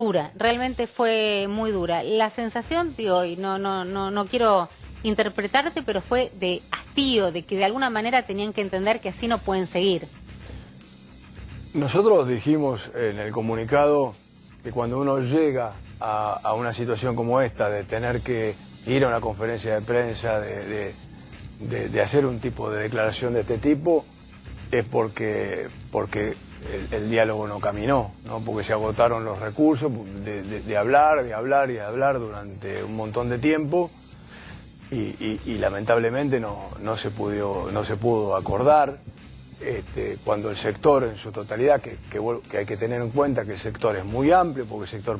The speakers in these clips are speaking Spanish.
Dura, realmente fue muy dura. La sensación de hoy, no quiero interpretarte, pero fue de hastío, de que de alguna manera tenían que entender que así no pueden seguir. Nosotros dijimos en el comunicado que cuando uno llega a una situación como esta, de tener que ir a una conferencia de prensa, de hacer un tipo de declaración de este tipo, es porque el diálogo no caminó, ¿no? Porque se agotaron los recursos de hablar durante un montón de tiempo y lamentablemente no se pudo acordar. Cuando el sector en su totalidad, que hay que tener en cuenta que el sector es muy amplio, porque el sector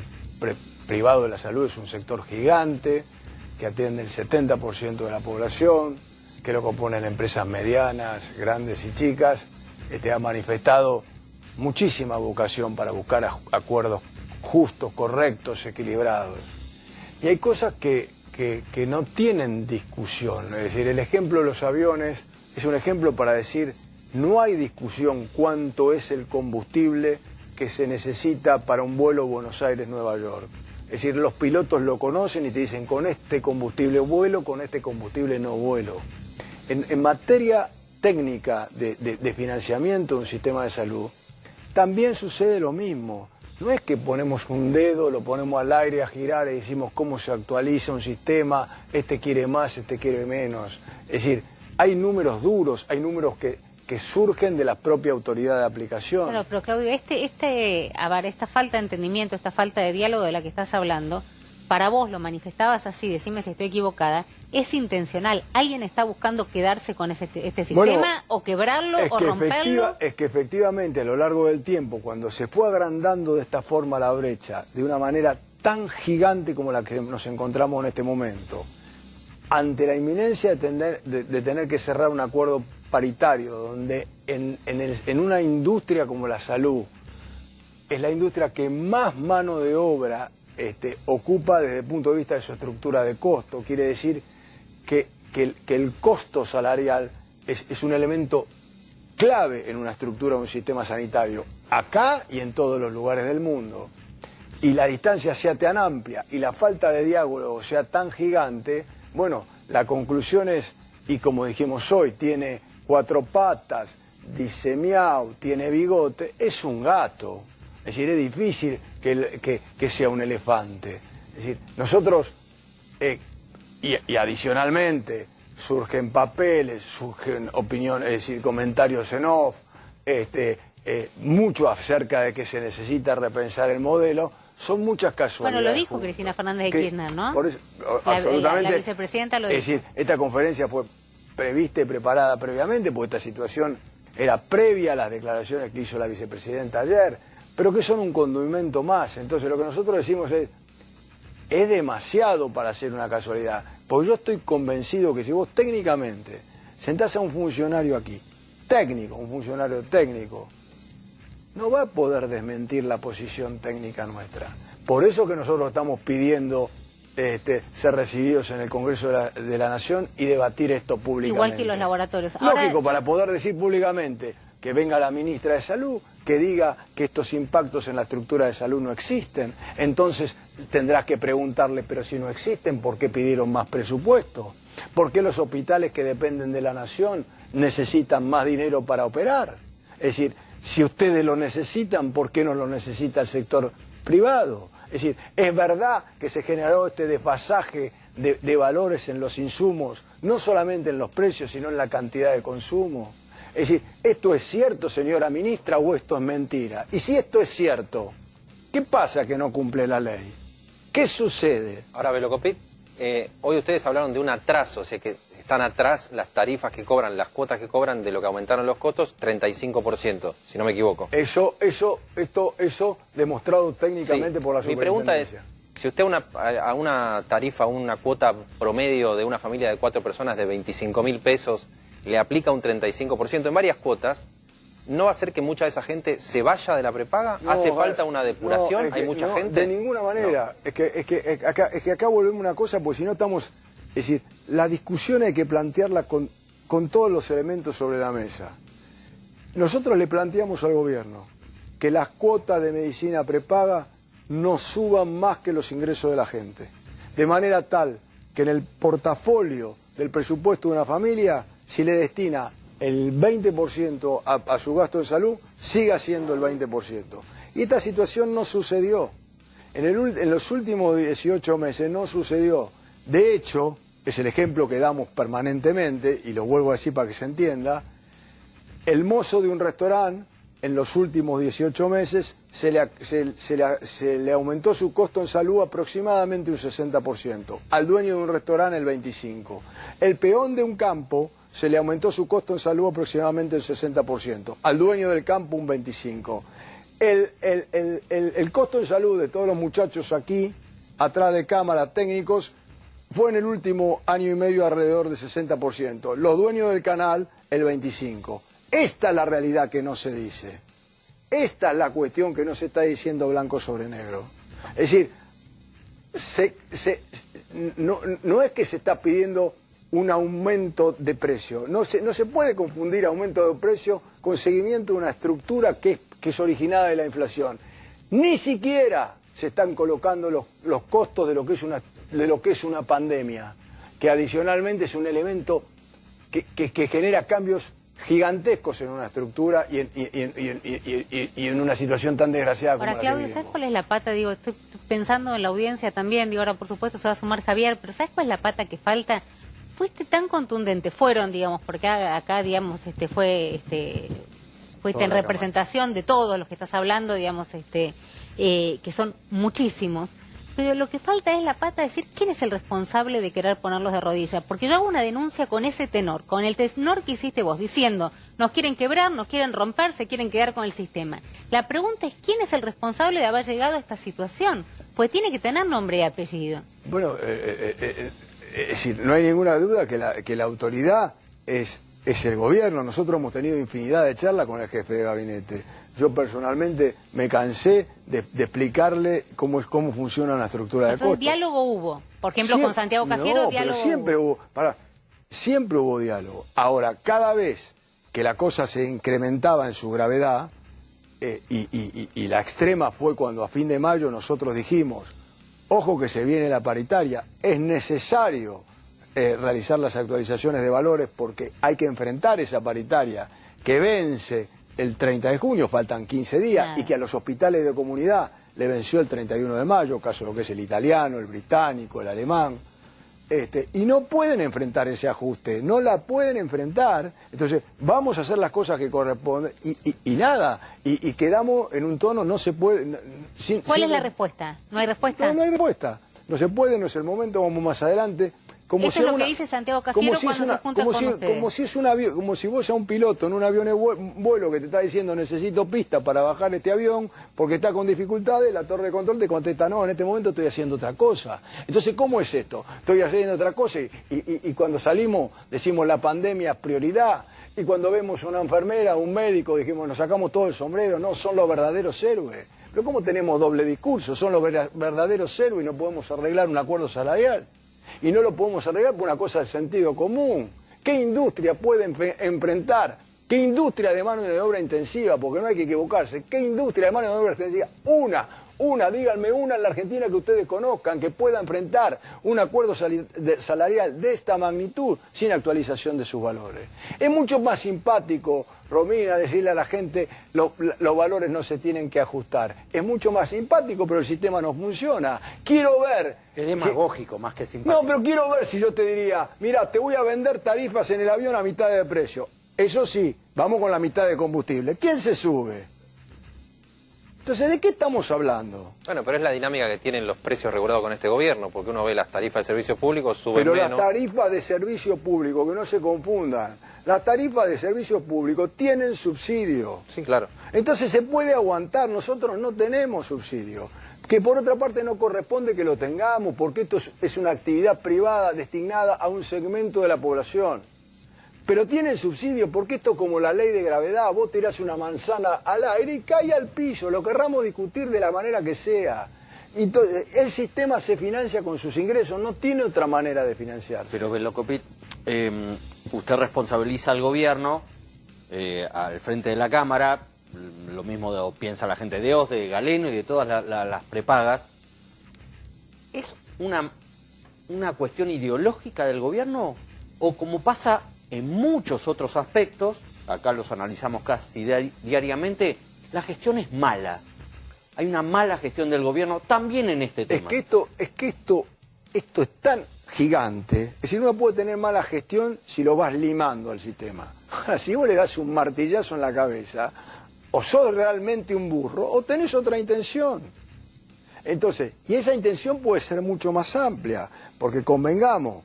privado de la salud es un sector gigante, que atiende el 70% de la población, que lo componen empresas medianas, grandes y chicas, ha manifestado muchísima vocación para buscar acuerdos justos, correctos, equilibrados. Y hay cosas que no tienen discusión. Es decir, el ejemplo de los aviones es un ejemplo para decir, no hay discusión cuánto es el combustible que se necesita para un vuelo Buenos Aires-Nueva York. Es decir, los pilotos lo conocen y te dicen, con este combustible vuelo, con este combustible no vuelo. En materia técnica de financiamiento de un sistema de salud, también sucede lo mismo. No es que ponemos un dedo, lo ponemos al aire a girar y decimos cómo se actualiza un sistema, este quiere más, este quiere menos. Es decir, hay números duros, hay números que surgen de la propia autoridad de aplicación. Claro, pero Claudio, esta falta de entendimiento, esta falta de diálogo de la que estás hablando, para vos lo manifestabas así, decime si estoy equivocada, es intencional. ¿Alguien está buscando quedarse con este sistema o quebrarlo o romperlo? Es que efectivamente a lo largo del tiempo, cuando se fue agrandando de esta forma la brecha, de una manera tan gigante como la que nos encontramos en este momento, ante la inminencia de tener que cerrar un acuerdo paritario, donde en una industria como la salud, es la industria que más mano de obra ocupa desde el punto de vista de su estructura de costo. Quiere decir que el costo salarial es un elemento clave en una estructura de un sistema sanitario, acá y en todos los lugares del mundo. Y la distancia sea tan amplia y la falta de diálogo sea tan gigante, bueno, la conclusión es, y como dijimos hoy, tiene 4 patas, dice miau, tiene bigote, es un gato. Es decir, es difícil que sea un elefante. Es decir, nosotros, y adicionalmente, surgen papeles, surgen opiniones, es decir, comentarios en off, mucho acerca de que se necesita repensar el modelo. Son muchas casualidades. Bueno, lo dijo Cristina Fernández de Kirchner, ¿no? Por eso, absolutamente. La vicepresidenta lo dijo. Es decir, esta conferencia fue prevista y preparada previamente, porque esta situación era previa a las declaraciones que hizo la vicepresidenta ayer, pero que son un condimento más. Entonces lo que nosotros decimos es demasiado para ser una casualidad, porque yo estoy convencido que si vos técnicamente sentás a un funcionario aquí, un funcionario técnico, no va a poder desmentir la posición técnica nuestra. Por eso que nosotros estamos pidiendo ser recibidos en el Congreso de la Nación y debatir esto públicamente. Igual que los laboratorios. Ahora, lógico, para poder decir públicamente que venga la ministra de Salud, que diga que estos impactos en la estructura de salud no existen. Entonces tendrás que preguntarle, pero si no existen, ¿por qué pidieron más presupuesto? ¿Por qué los hospitales que dependen de la Nación necesitan más dinero para operar? Es decir, si ustedes lo necesitan, ¿por qué no lo necesita el sector privado? Es decir, es verdad que se generó este desfasaje de valores en los insumos, no solamente en los precios, sino en la cantidad de consumo. Es decir, ¿esto es cierto, señora ministra, o esto es mentira? Y si esto es cierto, ¿qué pasa que no cumple la ley? ¿Qué sucede? Ahora, Velocopit, hoy ustedes hablaron de un atraso, o sea que están atrás las tarifas que cobran, las cuotas que cobran de lo que aumentaron los costos, 35%, si no me equivoco. Eso demostrado técnicamente por la superintendencia. Mi pregunta es, si usted a una tarifa, una cuota promedio de una familia de 4 personas de 25.000 pesos, le aplica un 35% en varias cuotas, ¿no va a hacer que mucha de esa gente se vaya de la prepaga? No, ¿hace falta una depuración? ¿Hay mucha gente? De ninguna manera. No. Es que acá volvemos a una cosa, porque si no estamos... Es decir, la discusión hay que plantearla con todos los elementos sobre la mesa. Nosotros le planteamos al gobierno que las cuotas de medicina prepaga no suban más que los ingresos de la gente. De manera tal que en el portafolio del presupuesto de una familia, si le destina el 20% a su gasto en salud, siga siendo el 20%. Y esta situación no sucedió. En los últimos 18 meses no sucedió. De hecho, es el ejemplo que damos permanentemente, y lo vuelvo a decir para que se entienda, el mozo de un restaurante en los últimos 18 meses se le aumentó su costo en salud aproximadamente un 60%, al dueño de un restaurante el 25%. El peón de un campo se le aumentó su costo en salud aproximadamente el 60%, al dueño del campo un 25%. El costo en salud de todos los muchachos aquí, atrás de cámara, técnicos, fue en el último año y medio alrededor del 60%. Los dueños del canal, el 25%. Esta es la realidad que no se dice. Esta es la cuestión que no se está diciendo blanco sobre negro. Es decir, no es que se está pidiendo un aumento de precio. No se puede confundir aumento de precio con seguimiento de una estructura que es originada de la inflación. Ni siquiera se están colocando los costos de lo que es una pandemia, que adicionalmente es un elemento que genera cambios gigantescos en una estructura y en una situación tan desgraciada como la que Claudio, vivimos. ¿sabes cuál es la pata? Digo, estoy pensando en la audiencia también, digo, ahora por supuesto se va a sumar Javier, pero ¿sabes cuál es la pata que falta? Fuiste tan contundente, fueron, digamos, porque acá digamos, fuiste en representación de todos los que estás hablando, digamos, que son muchísimos. Pero lo que falta es la pata de decir quién es el responsable de querer ponerlos de rodillas. Porque yo hago una denuncia con ese tenor, con el tenor que hiciste vos, diciendo, nos quieren quebrar, nos quieren romper, se quieren quedar con el sistema. La pregunta es quién es el responsable de haber llegado a esta situación. Pues tiene que tener nombre y apellido. Bueno, es decir, no hay ninguna duda que la autoridad es el gobierno. Nosotros hemos tenido infinidad de charlas con el jefe de gabinete. Yo personalmente me cansé de explicarle cómo funciona una estructura de costos. Diálogo hubo. Por ejemplo, con Santiago Cafiero, diálogo pero siempre hubo diálogo. Ahora, cada vez que la cosa se incrementaba en su gravedad, y la extrema fue cuando a fin de mayo nosotros dijimos, ojo que se viene la paritaria, es necesario realizar las actualizaciones de valores porque hay que enfrentar esa paritaria que vence el 30 de junio, faltan 15 días, y que a los hospitales de comunidad le venció el 31 de mayo, caso de lo que es el italiano, el británico, el alemán, y no pueden enfrentar ese ajuste, no la pueden enfrentar. Entonces vamos a hacer las cosas que corresponden y nada, y quedamos en un tono, no se puede... ¿Cuál es la respuesta? ¿No hay respuesta? No hay respuesta, no se puede, no es el momento, vamos más adelante. Eso es lo que dice Santiago Cafiero cuando se junta con ustedes. Como si vos a un piloto en un avión de vuelo que te está diciendo necesito pista para bajar este avión porque está con dificultades, la torre de control te contesta no, en este momento estoy haciendo otra cosa. Entonces, ¿cómo es esto? Estoy haciendo otra cosa y cuando salimos decimos la pandemia es prioridad y cuando vemos a una enfermera, un médico, dijimos nos sacamos todo el sombrero, no, son los verdaderos héroes. Pero ¿cómo tenemos doble discurso? Son los verdaderos héroes y no podemos arreglar un acuerdo salarial. Y no lo podemos arreglar por una cosa de sentido común. ¿Qué industria puede enfrentar? ¿Qué industria de mano de obra intensiva? Porque no hay que equivocarse. ¿Qué industria de mano de obra intensiva? Díganme una en la Argentina que ustedes conozcan que pueda enfrentar un acuerdo salarial de esta magnitud sin actualización de sus valores. Es mucho más simpático, Romina, decirle a la gente los valores no se tienen que ajustar. Es mucho más simpático, pero el sistema no funciona. Quiero ver... Es demagógico más que simpático. No, pero quiero ver si yo te diría, mira, te voy a vender tarifas en el avión a mitad de precio. Eso sí, vamos con la mitad de combustible. ¿Quién se sube? Entonces, ¿de qué estamos hablando? Bueno, pero es la dinámica que tienen los precios regulados con este gobierno, porque uno ve las tarifas de servicios públicos, suben menos. Pero las tarifas de servicio público, que no se confundan, las tarifas de servicio público tienen subsidio. Sí, claro. Entonces se puede aguantar, nosotros no tenemos subsidio. Que por otra parte no corresponde que lo tengamos, porque esto es una actividad privada destinada a un segmento de la población. Pero tiene subsidio porque esto es como la ley de gravedad, vos tirás una manzana al aire y cae al piso, lo querramos discutir de la manera que sea. Entonces, el sistema se financia con sus ingresos, no tiene otra manera de financiarse. Pero Velocopit, usted responsabiliza al gobierno al frente de la Cámara, lo mismo piensa la gente de OS, de Galeno y de todas las prepagas, ¿es una cuestión ideológica del gobierno o como pasa en muchos otros aspectos, acá los analizamos casi diariamente, la gestión es mala? Hay una mala gestión del gobierno también en este tema. Es que esto es tan gigante, es decir, uno puede tener mala gestión si lo vas limando al sistema. Ahora, si vos le das un martillazo en la cabeza, o sos realmente un burro, o tenés otra intención. Entonces, y esa intención puede ser mucho más amplia, porque convengamos,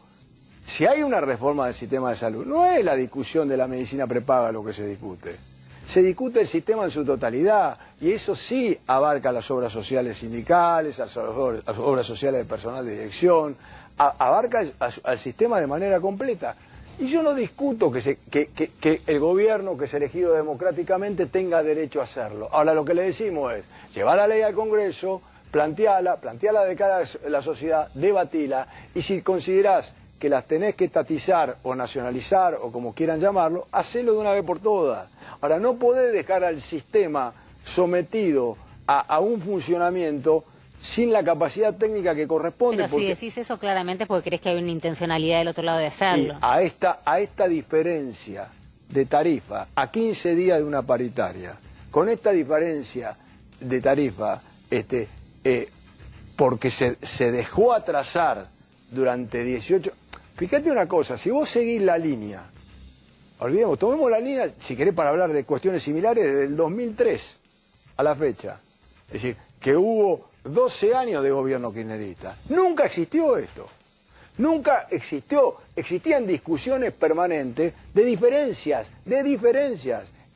si hay una reforma del sistema de salud, no es la discusión de la medicina prepaga lo que se discute. Se discute el sistema en su totalidad, y eso sí abarca las obras sociales sindicales, las obras sociales de personal de dirección, abarca al sistema de manera completa. Y yo no discuto que el gobierno que es elegido democráticamente tenga derecho a hacerlo. Ahora lo que le decimos es, llevar la ley al Congreso, planteala de cara a la sociedad, debatila, y si considerás que las tenés que estatizar o nacionalizar o como quieran llamarlo, hacelo de una vez por todas. Ahora, no podés dejar al sistema sometido a un funcionamiento sin la capacidad técnica que corresponde. Pero si decís eso claramente porque crees que hay una intencionalidad del otro lado de hacerlo. Y a esta diferencia de tarifa, a 15 días de una paritaria, con esta diferencia de tarifa, porque se dejó atrasar durante 18... Fíjate una cosa, si vos seguís la línea, olvidemos, tomemos la línea, si querés para hablar de cuestiones similares, desde el 2003 a la fecha. Es decir, que hubo 12 años de gobierno kirchnerista. Nunca existió esto. Nunca existían discusiones permanentes de diferencias.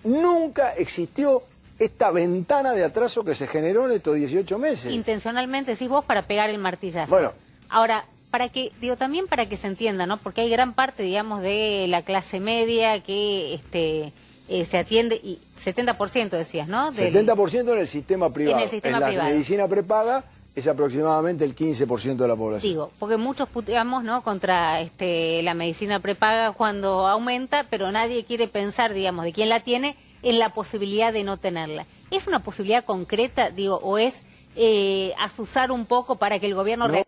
Nunca existió esta ventana de atraso que se generó en estos 18 meses. Intencionalmente, decís vos, para pegar el martillazo. Bueno. Ahora, también para que se entienda, ¿no? Porque hay gran parte, digamos, de la clase media que se atiende, y 70% decías, ¿no? 70% en el sistema privado. En el sistema privado. La medicina prepaga es aproximadamente el 15% de la población. Digo, porque muchos puteamos, ¿no?, contra la medicina prepaga cuando aumenta, pero nadie quiere pensar, digamos, de quién la tiene, en la posibilidad de no tenerla. ¿Es una posibilidad concreta, digo, o es azuzar un poco para que el gobierno... No.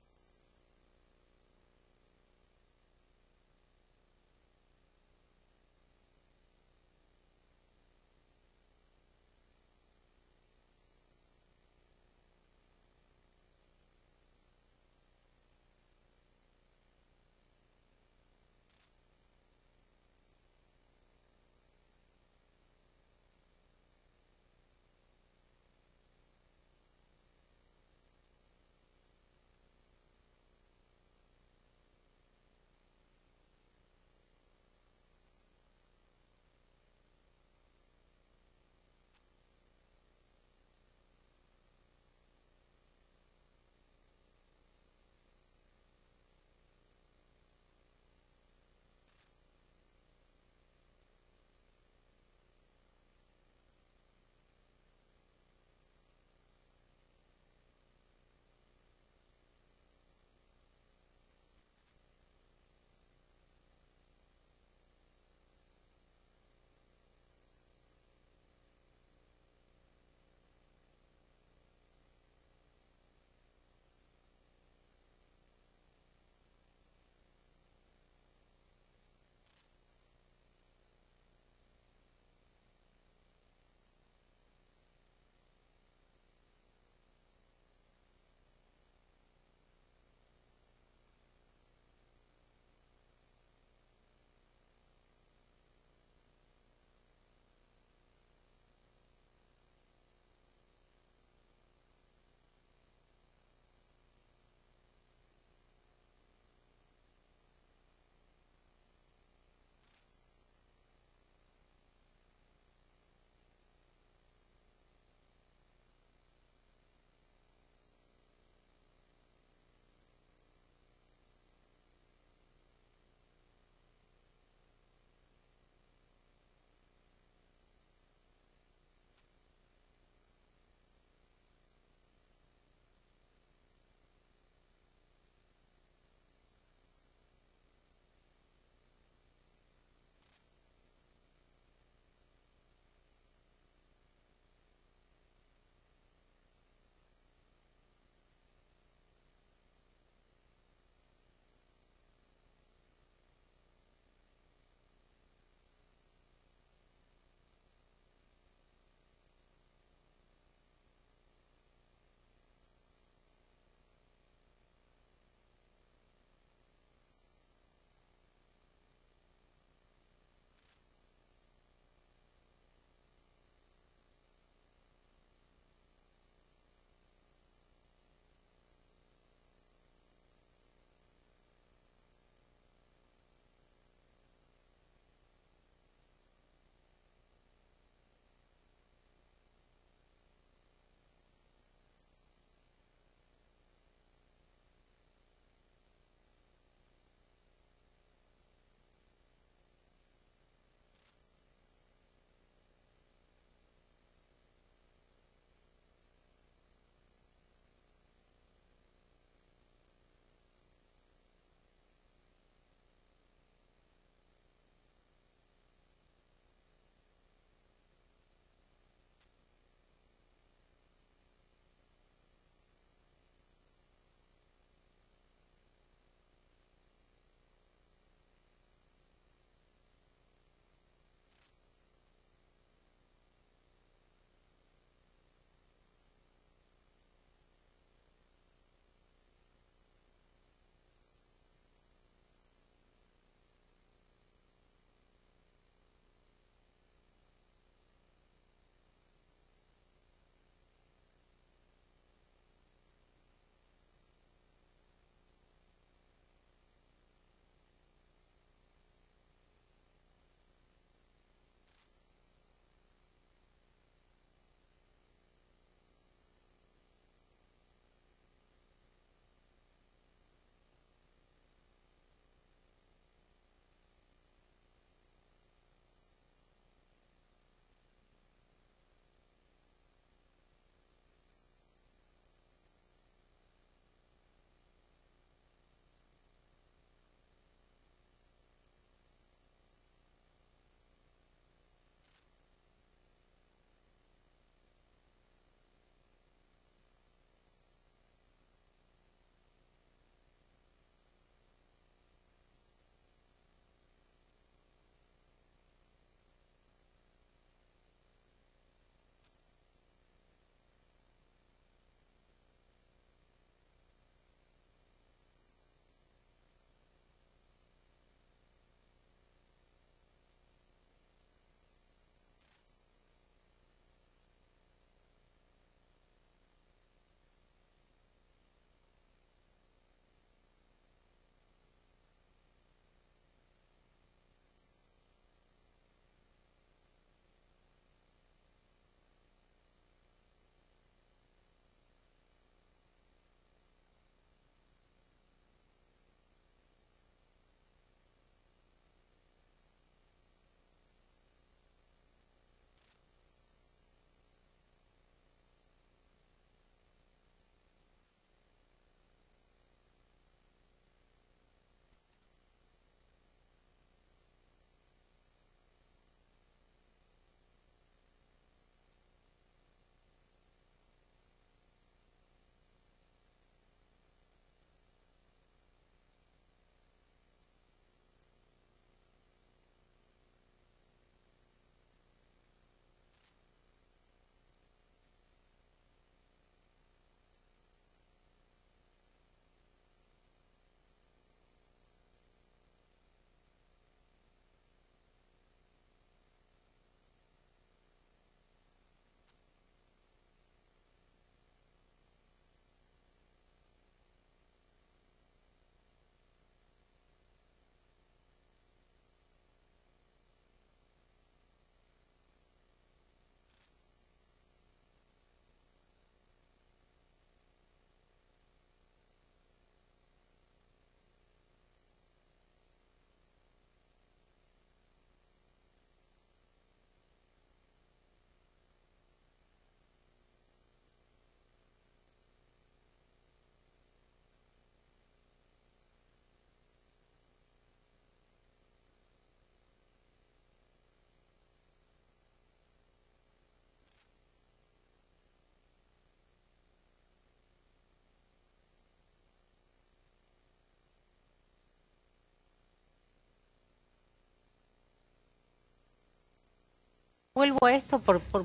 vuelvo a esto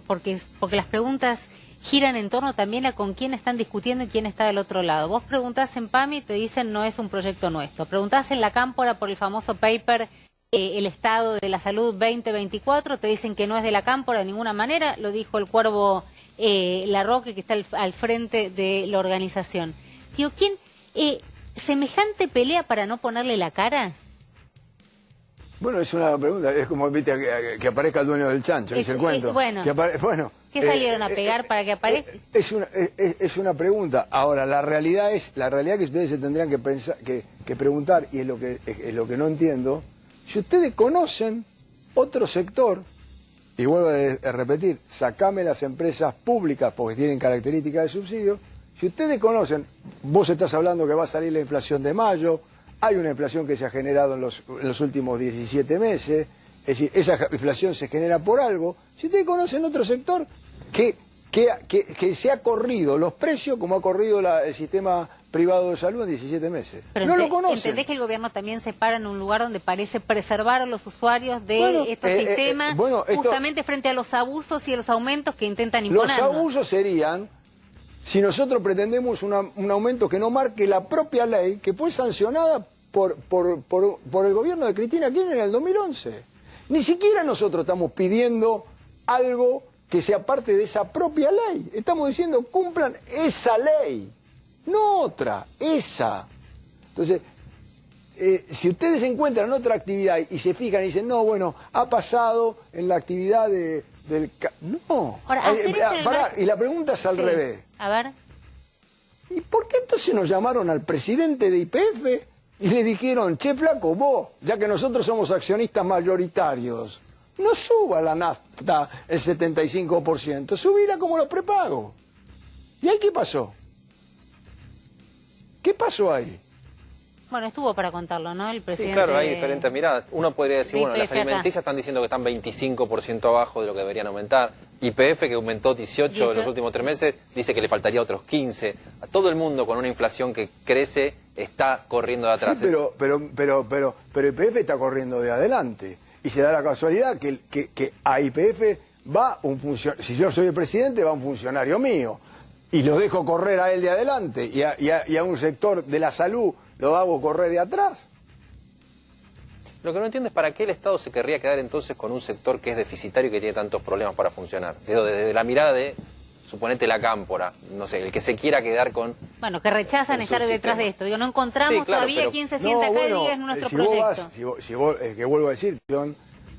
porque las preguntas giran en torno también a con quién están discutiendo y quién está del otro lado. Vos preguntás en PAMI y te dicen no es un proyecto nuestro. Preguntás en la Cámpora por el famoso paper el estado de la salud 2024, te dicen que no es de la Cámpora de ninguna manera, lo dijo el Cuervo Larroque, que está al frente de la organización. Digo, ¿quién semejante pelea para no ponerle la cara? Bueno, es una pregunta, es como viste que aparezca el dueño del chancho, es el cuento. Bueno, ¿qué salieron a pegar para que aparezca? Es una pregunta. Ahora, la realidad que ustedes se tendrían que pensar, que preguntar, y es lo que no entiendo, si ustedes conocen otro sector, y vuelvo a repetir, sacame las empresas públicas porque tienen características de subsidio, si ustedes conocen, vos estás hablando que va a salir la inflación de mayo, hay una inflación que se ha generado en los últimos 17 meses, es decir, esa inflación se genera por algo. Si ustedes conocen otro sector que se ha corrido los precios como ha corrido el sistema privado de salud en 17 meses. Pero no lo conocen. ¿Entendés que el gobierno también se para en un lugar donde parece preservar a los usuarios de este sistema justamente frente a los abusos y los aumentos que intentan imponer? Los abusos serían si nosotros pretendemos un aumento que no marque la propia ley, que fue sancionada por el gobierno de Cristina Kirchner en el 2011. Ni siquiera nosotros estamos pidiendo algo que sea parte de esa propia ley. Estamos diciendo, cumplan esa ley, no otra, esa. Entonces, si ustedes encuentran otra actividad y se fijan y dicen, no, bueno, ha pasado en la actividad del... No. Ahora, y la pregunta es al revés. A ver. ¿Y por qué entonces nos llamaron al presidente de YPF y le dijeron, che, flaco, vos, ya que nosotros somos accionistas mayoritarios, no suba la nafta el 75%, subila como los prepagos? ¿Y ahí qué pasó? ¿Qué pasó ahí? Bueno, estuvo para contarlo, ¿no? El presidente. Sí, claro, hay diferentes miradas. Uno podría decir, bueno, las alimenticias están diciendo que están 25% abajo de lo que deberían aumentar. YPF, que aumentó 18 en los últimos 3 meses, dice que le faltaría otros 15. A todo el mundo con una inflación que crece está corriendo de atrás. Sí, pero YPF está corriendo de adelante. Y se da la casualidad que a YPF va un funcionario, si yo soy el presidente, va un funcionario mío. Y lo dejo correr a él de adelante. Y a un sector de la salud lo hago correr de atrás. Lo que no entiendo es para qué el Estado se querría quedar entonces con un sector que es deficitario y que tiene tantos problemas para funcionar. Desde la mirada de, suponete, la Cámpora, no sé, el que se quiera quedar con... Bueno, que rechazan estar detrás de esto. Digo, no encontramos todavía quién se sienta acá y diga es nuestro proyecto. Que vuelvo a decir,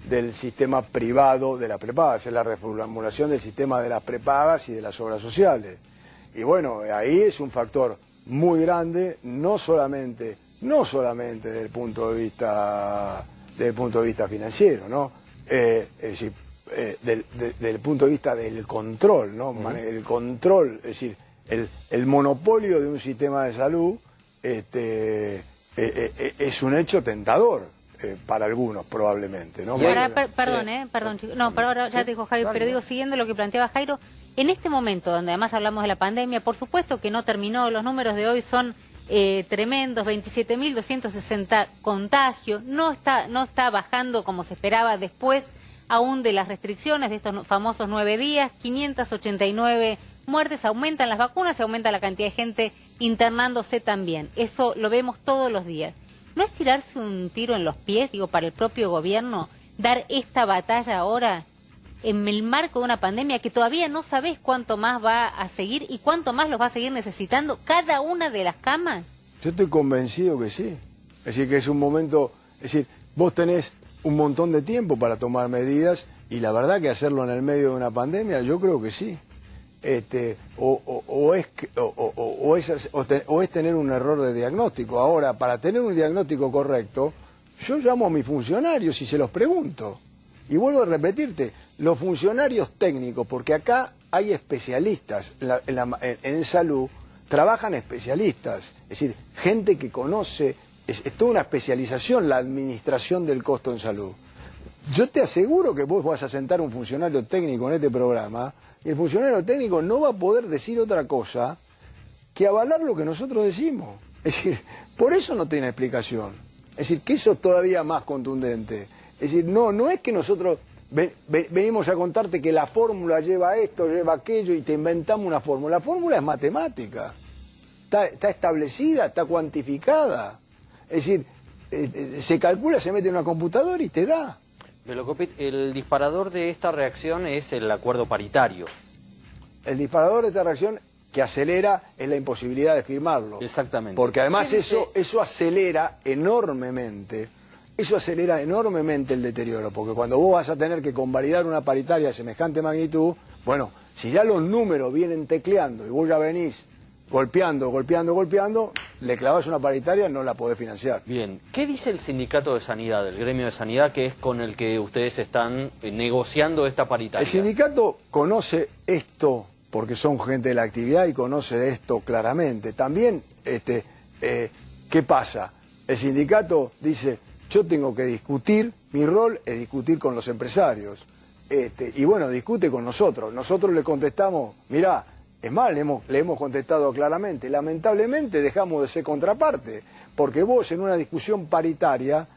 del sistema privado de las prepagas, es la reformulación del sistema de las prepagas y de las obras sociales. Y bueno, ahí es un factor muy grande, no solamente desde el punto de vista financiero, ¿no? Es decir, desde el punto de vista del control, ¿no? El control, es decir, el monopolio de un sistema de salud es un hecho tentador para algunos, probablemente, ¿no? Ahora, perdón, chicos. No, pero ahora ya te dijo Jairo, pero digo, siguiendo lo que planteaba Jairo, en este momento, donde además hablamos de la pandemia, por supuesto que no terminó, los números de hoy son tremendos, 27.260 contagios, no está bajando como se esperaba después aún de las restricciones de estos famosos 9 días, 589 muertes, aumentan las vacunas y aumenta la cantidad de gente internándose también, eso lo vemos todos los días. ¿No es tirarse un tiro en los pies, digo, para el propio gobierno, dar esta batalla ahora en el marco de una pandemia que todavía no sabés cuánto más va a seguir y cuánto más los va a seguir necesitando cada una de las camas? Yo estoy convencido que sí. Es decir, que es un momento... Es decir, vos tenés un montón de tiempo para tomar medidas y la verdad que hacerlo en el medio de una pandemia, yo creo que sí. O es tener un error de diagnóstico. Ahora, para tener un diagnóstico correcto, yo llamo a mis funcionarios y se los pregunto. Y vuelvo a repetirte, los funcionarios técnicos, porque acá hay especialistas en salud, trabajan especialistas, es decir, gente que conoce, es toda una especialización la administración del costo en salud. Yo te aseguro que vos vas a sentar un funcionario técnico en este programa y el funcionario técnico no va a poder decir otra cosa que avalar lo que nosotros decimos. Es decir, por eso no tiene explicación. Es decir, que eso es todavía más contundente. Es decir, no es que nosotros venimos a contarte que la fórmula lleva esto, lleva aquello, y te inventamos una fórmula. La fórmula es matemática, está establecida, está cuantificada. Es decir, se calcula, se mete en una computadora y te da. El disparador de esta reacción es el acuerdo paritario. El disparador de esta reacción que acelera es la imposibilidad de firmarlo. Exactamente. Porque además eso acelera enormemente. Eso acelera enormemente el deterioro, porque cuando vos vas a tener que convalidar una paritaria de semejante magnitud, bueno, si ya los números vienen tecleando y vos ya venís golpeando, le clavás una paritaria, no la podés financiar. Bien, ¿qué dice el sindicato de sanidad, el gremio de sanidad, que es con el que ustedes están negociando esta paritaria? El sindicato conoce esto, porque son gente de la actividad y conoce esto claramente. También, ¿qué pasa? El sindicato dice, yo tengo que discutir, mi rol es discutir con los empresarios. Y bueno, discute con nosotros. Nosotros le contestamos, mirá, es más, le hemos contestado claramente. Lamentablemente dejamos de ser contraparte, porque vos en una discusión paritaria,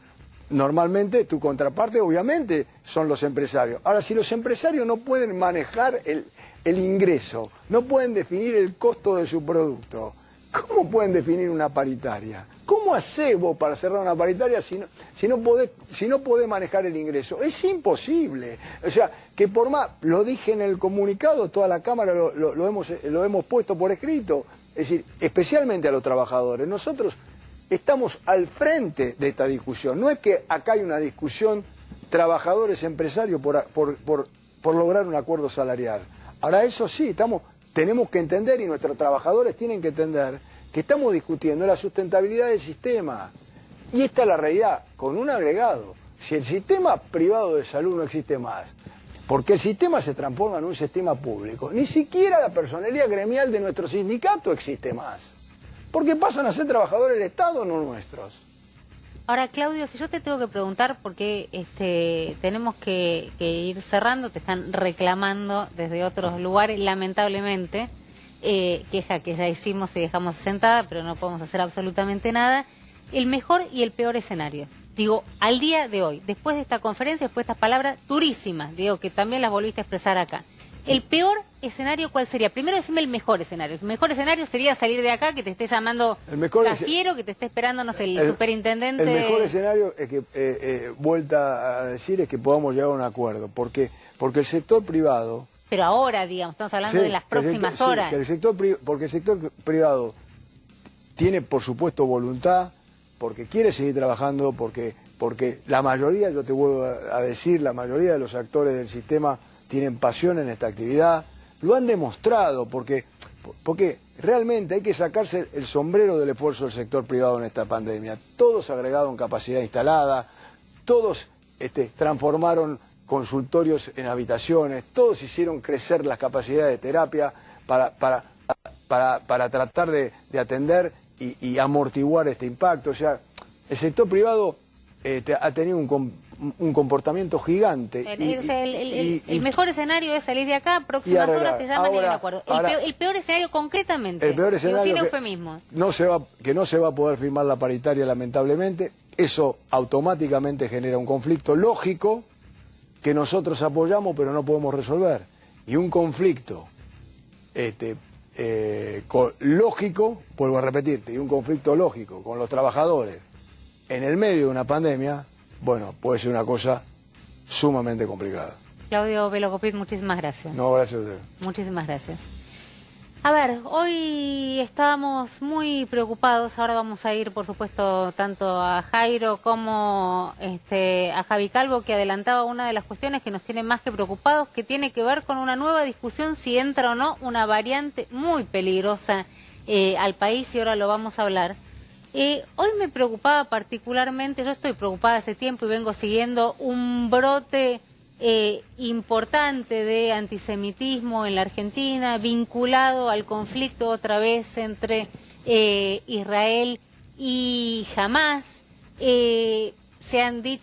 normalmente tu contraparte obviamente son los empresarios. Ahora, si los empresarios no pueden manejar el ingreso, no pueden definir el costo de su producto, ¿cómo pueden definir una paritaria? ¿Cómo hacés vos para cerrar una paritaria si no podés manejar el ingreso? Es imposible. O sea, que por más, lo dije en el comunicado, toda la Cámara lo hemos puesto por escrito, es decir, especialmente a los trabajadores. Nosotros estamos al frente de esta discusión. No es que acá hay una discusión trabajadores-empresarios por lograr un acuerdo salarial. Ahora, eso sí, tenemos que entender, y nuestros trabajadores tienen que entender, que estamos discutiendo la sustentabilidad del sistema. Y esta es la realidad, con un agregado. Si el sistema privado de salud no existe más, porque el sistema se transforma en un sistema público, ni siquiera la personería gremial de nuestro sindicato existe más. Porque pasan a ser trabajadores del Estado, no nuestros. Ahora, Claudio, si yo te tengo que preguntar, porque tenemos que ir cerrando, te están reclamando desde otros lugares, lamentablemente, queja que ya hicimos y dejamos sentada, pero no podemos hacer absolutamente nada. El mejor y el peor escenario. Digo, al día de hoy, después de esta conferencia, después de estas palabras durísimas, digo, que también las volviste a expresar acá. ¿El peor escenario cuál sería? Primero decime el mejor escenario. El mejor escenario sería salir de acá, que te esté llamando Cafiero, que te esté esperando, no sé, el superintendente. El mejor escenario es que, vuelta a decir, es que podamos llegar a un acuerdo. Porque el sector privado... Pero ahora, digamos, estamos hablando de las próximas horas. Sí, porque el sector privado tiene, por supuesto, voluntad, porque quiere seguir trabajando, porque la mayoría, yo te vuelvo a decir, la mayoría de los actores del sistema tienen pasión en esta actividad, lo han demostrado, porque realmente hay que sacarse el sombrero del esfuerzo del sector privado en esta pandemia. Todos agregaron capacidad instalada, todos transformaron consultorios en habitaciones, todos hicieron crecer las capacidades de terapia para tratar de atender y amortiguar este impacto. O sea, el sector privado ha tenido un comportamiento gigante. El mejor escenario es salir de acá, próximas horas te llaman y hay un acuerdo. El peor escenario concretamente, el peor escenario sin eufemismo. Que no se va a poder firmar la paritaria, lamentablemente. Eso automáticamente genera un conflicto lógico que nosotros apoyamos pero no podemos resolver. Y un conflicto lógico, vuelvo a repetirte, y un conflicto lógico con los trabajadores en el medio de una pandemia, bueno, puede ser una cosa sumamente complicada. Claudio Velocopit, muchísimas gracias. No, gracias a usted. Muchísimas gracias. A ver, hoy estábamos muy preocupados, ahora vamos a ir, por supuesto, tanto a Jairo como a Javi Calvo, que adelantaba una de las cuestiones que nos tiene más que preocupados, que tiene que ver con una nueva discusión si entra o no una variante muy peligrosa al país, y ahora lo vamos a hablar. Hoy me preocupaba particularmente, yo estoy preocupada hace tiempo y vengo siguiendo un brote importante de antisemitismo en la Argentina, vinculado al conflicto otra vez entre Israel y Hamás. Se han dicho